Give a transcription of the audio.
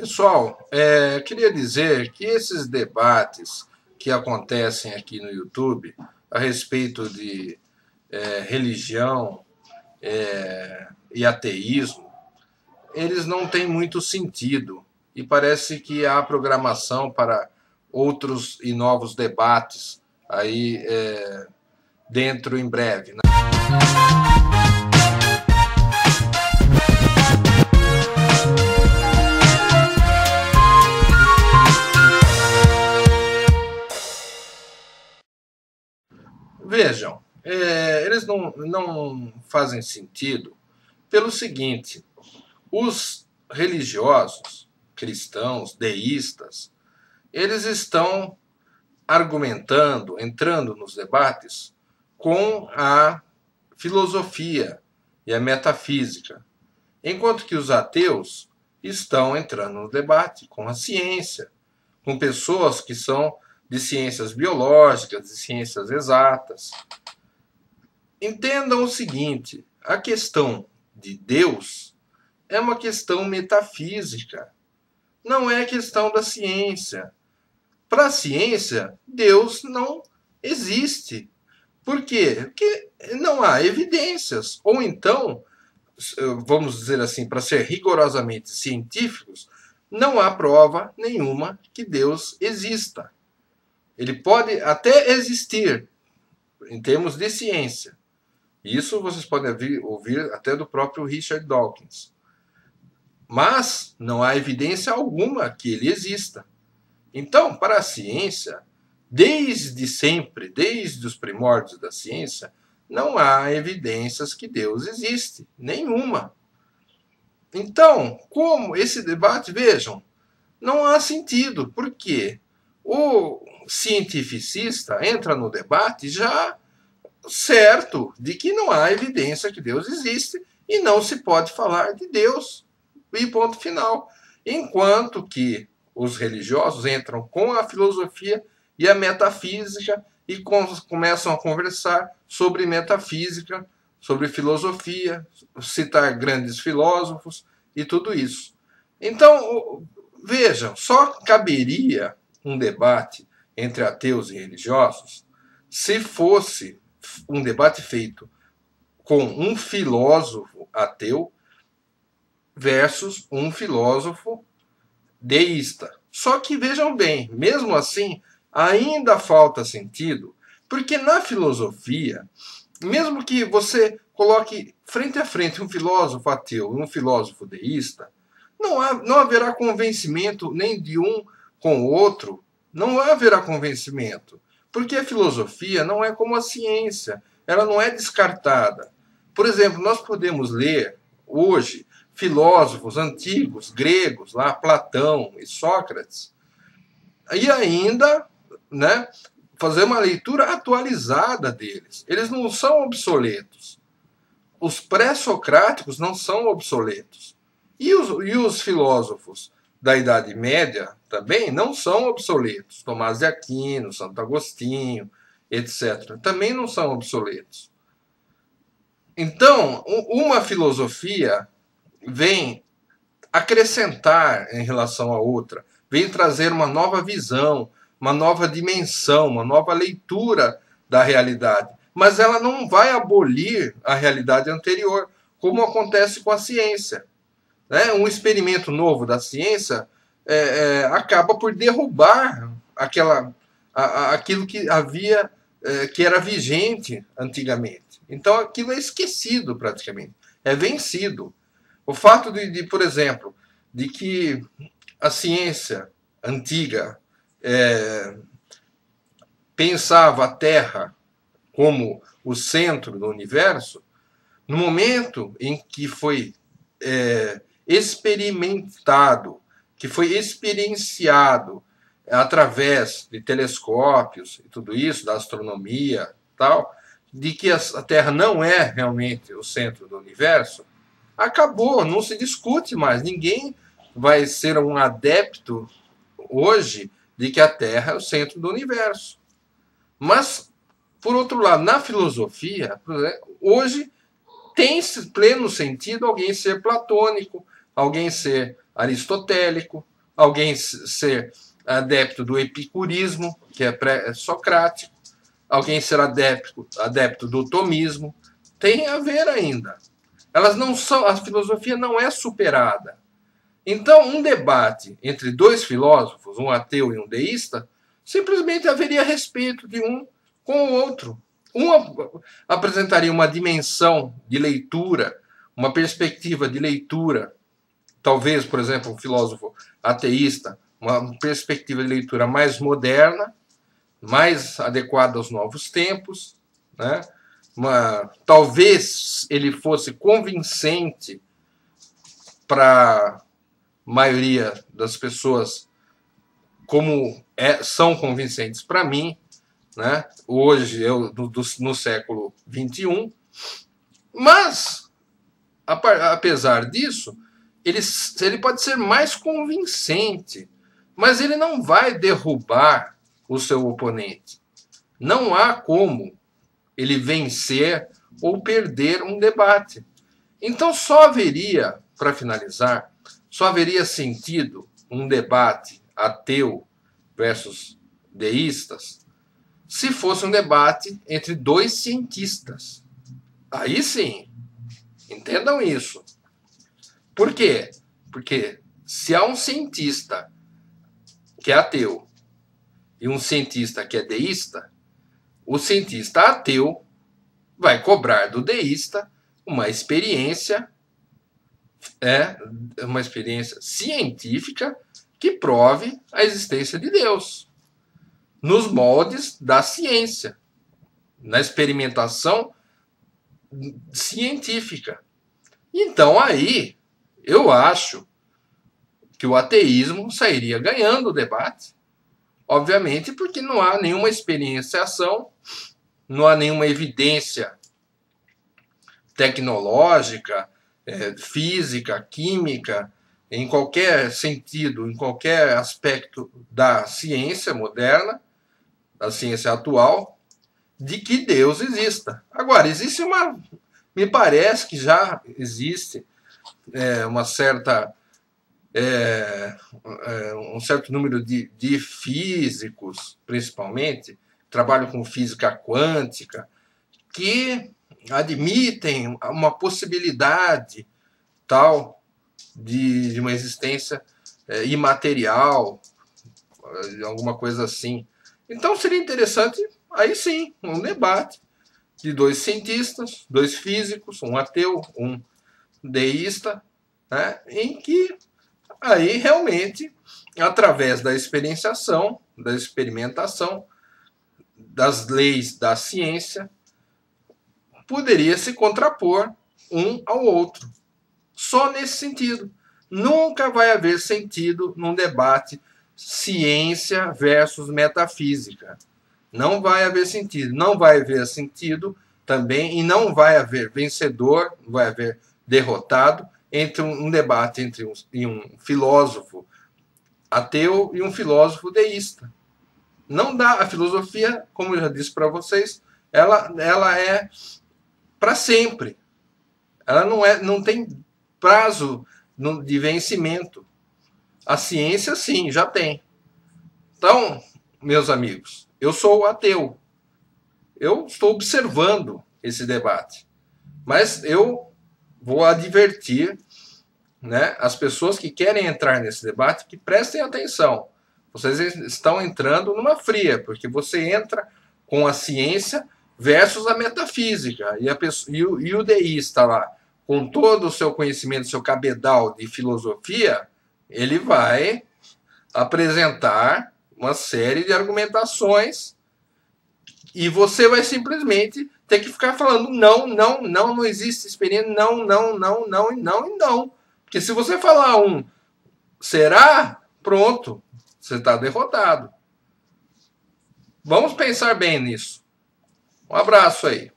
Pessoal, queria dizer que esses debates que acontecem aqui no YouTube a respeito de religião e ateísmo, eles não têm muito sentido e parece que há programação para outros e novos debates aí dentro em breve, né? Vejam, eles não fazem sentido pelo seguinte: os religiosos, cristãos, deístas, eles estão argumentando, entrando nos debates com a filosofia e a metafísica, enquanto que os ateus estão entrando no debate com a ciência, com pessoas que são de ciências biológicas, de ciências exatas. Entendam o seguinte: a questão de Deus é uma questão metafísica, não é questão da ciência. Para a ciência, Deus não existe. Por quê? Porque não há evidências. Ou então, vamos dizer assim, para ser rigorosamente científicos, não há prova nenhuma que Deus exista. Ele pode até existir em termos de ciência. Isso vocês podem ouvir até do próprio Richard Dawkins. Mas não há evidência alguma que ele exista. Então, para a ciência, desde sempre, desde os primórdios da ciência, não há evidências que Deus existe. Nenhuma. Então, como esse debate, vejam, não há sentido. Por quê? O cientificista entra no debate já certo de que não há evidência que Deus existe e não se pode falar de Deus. E ponto final. Enquanto que os religiosos entram com a filosofia e a metafísica e começam a conversar sobre metafísica, sobre filosofia, citar grandes filósofos e tudo isso. Então, vejam, só caberia um debate entre ateus e religiosos se fosse um debate feito com um filósofo ateu versus um filósofo deísta. Só que vejam bem, mesmo assim, ainda falta sentido, porque na filosofia, mesmo que você coloque frente a frente um filósofo ateu e um filósofo deísta, não haverá convencimento nem de um com o outro, não haverá convencimento, porque a filosofia não é como a ciência, ela não é descartada. Por exemplo, nós podemos ler hoje filósofos antigos, gregos, lá Platão e Sócrates, e ainda, né, fazer uma leitura atualizada deles. Eles não são obsoletos. Os pré-socráticos não são obsoletos. E os filósofos da Idade Média também não são obsoletos. Tomás de Aquino, Santo Agostinho, etc. Também não são obsoletos. Então, uma filosofia vem acrescentar em relação à outra, vem trazer uma nova visão, uma nova dimensão, uma nova leitura da realidade. Mas ela não vai abolir a realidade anterior, como acontece com a ciência. Um experimento novo da ciência acaba por derrubar aquilo que havia, que era vigente antigamente. Então aquilo é esquecido praticamente, é vencido. O fato por exemplo, de que a ciência antiga pensava a Terra como o centro do universo, no momento em que foi experimentado, que foi experienciado através de telescópios e tudo isso, da astronomia tal, de que a Terra não é realmente o centro do universo, acabou, não se discute mais. Ninguém vai ser um adepto hoje de que a Terra é o centro do universo. Mas, por outro lado, na filosofia, hoje tem pleno sentido alguém ser platônico, alguém ser aristotélico, alguém ser adepto do epicurismo, que é pré-socrático, alguém ser adepto do tomismo. Tem a ver ainda. Elas não são, a filosofia não é superada. Então, um debate entre dois filósofos, um ateu e um deísta, simplesmente haveria respeito de um com o outro. Um apresentaria uma dimensão de leitura, uma perspectiva de leitura, talvez, por exemplo, um filósofo ateísta, uma perspectiva de leitura mais moderna, mais adequada aos novos tempos, né? Talvez ele fosse convincente para a maioria das pessoas, como são convincentes para mim, né? Hoje, no século XXI, mas, apesar disso, ele pode ser mais convincente, mas ele não vai derrubar o seu oponente. Não há como ele vencer ou perder um debate. Então, para finalizar, só haveria sentido um debate ateu versus deístas se fosse um debate entre dois cientistas. Aí sim, entendam isso. Por quê? Porque se há um cientista que é ateu e um cientista que é deísta, o cientista ateu vai cobrar do deísta uma experiência científica que prove a existência de Deus, nos moldes da ciência, na experimentação científica. Então aí eu acho que o ateísmo sairia ganhando o debate, obviamente porque não há nenhuma experienciação, não há nenhuma evidência tecnológica, física, química, em qualquer sentido, em qualquer aspecto da ciência moderna, da ciência atual, de que Deus exista. Agora, me parece que já existe um certo número de físicos, principalmente, trabalham com física quântica, que admitem uma possibilidade tal de uma existência imaterial, alguma coisa assim. Então seria interessante, aí sim, um debate de dois cientistas, dois físicos, um ateu, um deísta, né, em que aí realmente, através da experienciação, da experimentação, das leis da ciência, poderia se contrapor um ao outro. Só nesse sentido. Nunca vai haver sentido num debate ciência versus metafísica. Não vai haver sentido. Não vai haver sentido também, e não vai haver vencedor, não vai haver derrotado entre um debate entre um filósofo ateu e um filósofo deísta. Não dá. A filosofia, como eu já disse para vocês, ela é para sempre. Ela não tem prazo de vencimento. A ciência, sim, já tem. Então, meus amigos, eu sou ateu. Eu estou observando esse debate. Mas eu vou advertir, né, as pessoas que querem entrar nesse debate que prestem atenção. Vocês estão entrando numa fria, porque você entra com a ciência versus a metafísica. E o deísta lá, com todo o seu conhecimento, seu cabedal de filosofia, ele vai apresentar uma série de argumentações e você vai simplesmente ter que ficar falando não existe experiência, não, e não. Porque se você falar será, pronto, você está derrotado. Vamos pensar bem nisso. Um abraço aí.